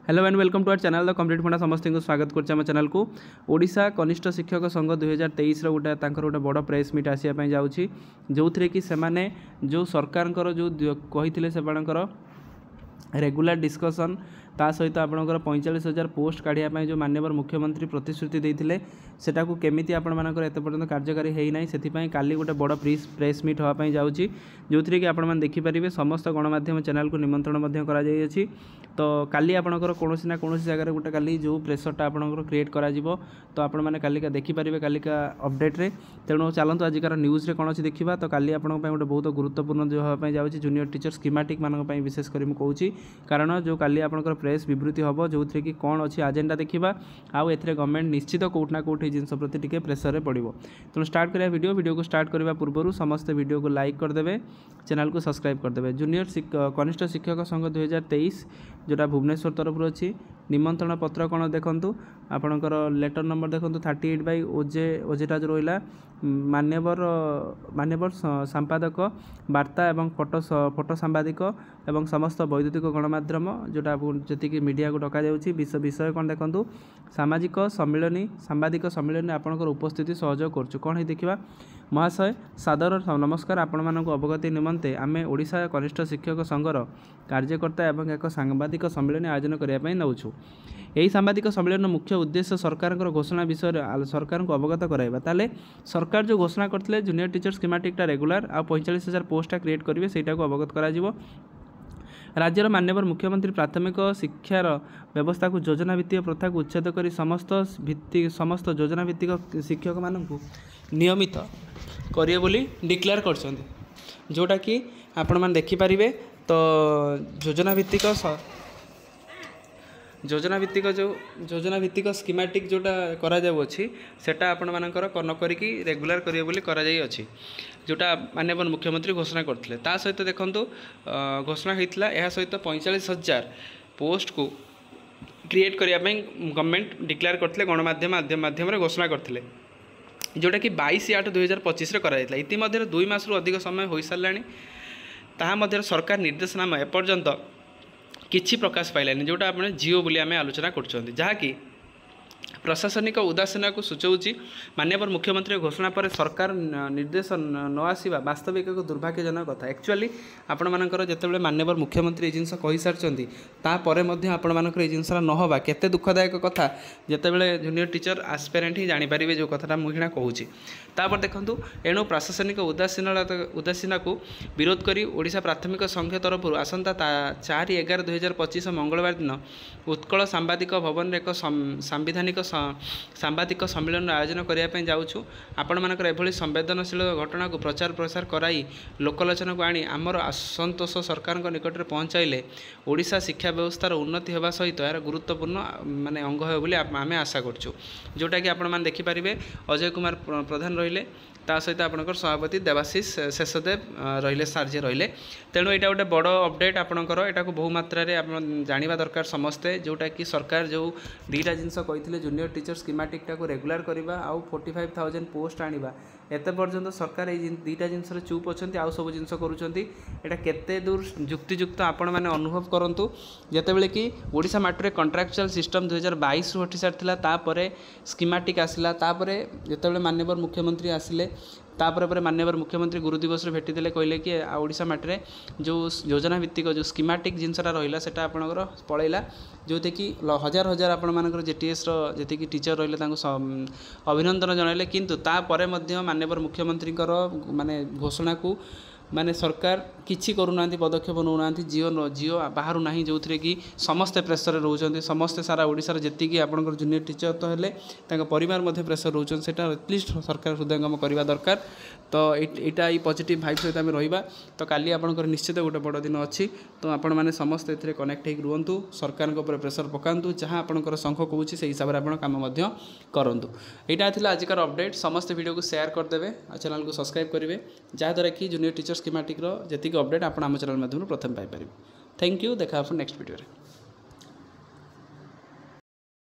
Hello and welcome to our channel the complete Funda समस्त को स्वागत करछे हम चैनल को। ओडिशा कनिष्ठ शिक्षक संघ 2023 गोटे गोटे बड़ प्रेस मीट आसापी जाऊँगी जो थी कि सेमाने जो सरकार जो कही से रेगुलर डिस्कसन ता सहित आपणकर 45,000 पोस्ट काढ़ापी जो माननीय मुख्यमंत्री प्रतिश्रुति देते सेटा को केमिति आपणकर एत पर्यंत कार्यकारी होना से काली गोटे बड़ प्रेस मीट होगापी जाऊँगी जो थी कि आपण देखिपारे समस्त गणमाध्यम चैनल को निमंत्रण कर तो काली आपणकर कौन ना कौन जगह गोटे काली जो प्रेसरटा आपणकर क्रिएट करा तो आपण मैंने कालिका देखिपारे कालिका अपडेट्रे तेणु चलतु आजिकार न्यूज़ कौन अच्छी देखा तो काली आपंप गोटे बहुत गुरुत्वपूर्ण जो होगापी जाऊँगी जूनियर टीचर स्कीमेटिक मानक विशेषकर मुझे कारण जो काली आपंकर प्रेस विवृत्ति हम जो थी कि कौन अच्छी एजेंडा देखा आउ ए गवर्नमेंट निश्चित कौटना कौटी जिन प्रति टे प्रेसर पड़ो तेणु स्टार्ट करा वीडियो को स्टार्ट करने पूर्व समस्त वीडियो को लाइक करदे चैनल को सब्सक्राइब करदे। जूनियर कनिष्ठ शिक्षक संघ 2023 जोटा भुवनेश्वर तरफ अच्छी निमंत्रण पत्र कौन देखूँ आपणकर लेटर नंबर देखो 38 बाई ओजेटा जो रहा मान्यवर संपादक वार्ता एवं फोटो सांबादिक एवं समस्त वैद्युतिक गणमाध्यम जोटा जी मीडिया को डक विषय कौन देखूँ सामाजिक सम्मिलनी सांबादिक सम्मिलनी आपणकर उपस्थिति सहयोग करुँ कौन देखा महाशय सादर नमस्कार आपण मानक अवगति निमंते आमे ओडिशा कनिष्ठ शिक्षक संघर कार्यकर्ता एवं एक सांबादिक सम्मिलन आयोजन करने नौछू। यही सांबादिक सम्मेलन मुख्य उद्देश्य सरकार घोषणा विषय सरकार को अवगत कराइबा ताले सरकार जो घोषणा करते जूनियर टीचर स्कीमेटिकटा रेगुलर आ 45,000 पोस्टा क्रिएट करेंगे सेटा को अवगत करा राज्यर माननीय मुख्यमंत्री प्राथमिक शिक्षार व्यवस्था को योजना भित्तिक प्रथा को उच्छेद कर समस्त योजना भित्तिक शिक्षक मानू नियमित करिए बोली डिक्लेयर कर जोटा कि आपण मैंने देखिपारे तो योजना भित्तिक स्कीमेटिक जोटा करा जाउछि सेटा आपण मानकर न करिकी रेगुलर करिए बोली करा जाई अछि जोटा माननीय मुख्यमंत्री घोषणा करथिले ता सहित देखंतु घोषणा होइतिला एहा सहित 45,000 पोस्ट को क्रिएट करिया पई गवर्नमेंट डिक्लेयर करथिले गणमाध्यम माध्यम रे घोषणा करथिले जोटा कि 22/8/2025 रे करा जायतिला इतिमध्ये 2 मास रु अधिक समय होई सारलानी ताहा मध्ये सरकार निर्देशनामा एपर्यंत किछि प्रकाश पाइलानी जोटा आपने जियो बोली आम आलोचना कर जहाँकि प्रशासनिक उदासीनता को सूचाऊँगी माननीय मुख्यमंत्री घोषणा पर सरकार निर्देश न आसवा वास्तविक एक दुर्भाग्यजनक कथा एक्चुअली आपण मानकर जितेबाला माननीय मुख्यमंत्री ये जिनस कही सारी तापर आपण मानकर जिनसा नहबा केते दुखदायक कथा जितेबाला जूनियर टीचर आस्पिरेंट ही जानीपारे जो कथाटा मुझे कहूँ तापर देखूँ एणु प्रशासनिक उदासीनता को विरोध कर ओडिशा प्राथमिक संघ तरफ आसंता 4/11/2025 मंगलवार दिन उत्कल सांबादिक भवन एक सांविधानिक सांबादिक सम्मेलन आयोजन करने जाऊँ आपण मानकर एभली संवेदनशील घटना को प्रचार प्रसार कराई लोकलोचन को आनी आमर असंतोष सरकार निकट में पहुँचाइले ओडिशा शिक्षा व्यवस्थार उन्नति होगा सहित यार गुरुत्वपूर्ण माने अंग हो बोली आम आशा करछू जोटा कि आपण माने देखिपारे अजय कुमार प्रधान रहिले ता सहित आपणकर सभापति देवाशीष शेषदेव रहिले सार्जे रहिले तेणु यहाँ गोटे बड़ अपडेट आपणकर एटा को बहु मात्रा रे आपण जानिबा दरकार समस्ते जोटा कि सरकार जो दीटा जिनस कही जूनियर टीचर स्कीमेटिकटा को रेगुलर करवा आउ 45,000 पोस्ट आनिबा एते पर्यंत सरकार ये दीटा जिनस चुप अच्छा आउ सब जिनस करुँचा केते दूर युक्तियुक्त आपण मैंने अनुभव करूँ जितेबाला कि ओडिशा माटी कंट्राक्चुअल सिस्टम 2022 हटि सारी तापर स्कीमेटिक आसला जितेबाला माननीय मुख्यमंत्री आसिले तापर माननीय मुख्यमंत्री गुरु दिवस भेटी कहले कि ओडिशा माटी जो योजना भित्तिक जो स्कीमेटिक जिनसा रहा सेटा आपणकर पलैला जो कि हजार हजार आपण मानकर जेटीएस जी टीचर रही अभिनंदन जनइले किंतु तापर माननीय मुख्यमंत्री माने घोषणा को माने सरकार किछि करूना पदक्षेप नौना जियो बाहर ना जो थे कि समस्ते प्रेसर रोचे समस्ते सारा ओडिशार जी आपंकर जूनियर टीचर तो हेल्ले परिवार प्रेसर रोचे से एटलिस्ट सरकार हृदयंगम करवा दरकार तो यहाँ पॉजिटिव भाइब सहित आम रहा तो काली आपंकर निश्चित गोटे बड़ दिन अच्छी तो आपण मैंने समस्ते ए कनेक्ट हो रुहतु सरकार प्रेसर पकातु जहाँ आपंकर संघ कहूँ से हिसाब से आप कम करूँ यहाँ थी आजिकार अपडेट समस्त वीडियो को शेयर करदे चैनल को सब्सक्राइब करेंगे जहाँद्वारा कि जूनियर टीचर स्कीमेटिक जी अपडेट आप चैनल माध्यम प्रथम पाइपर। थैंक यू देखा नेक्स्ट वीडियो।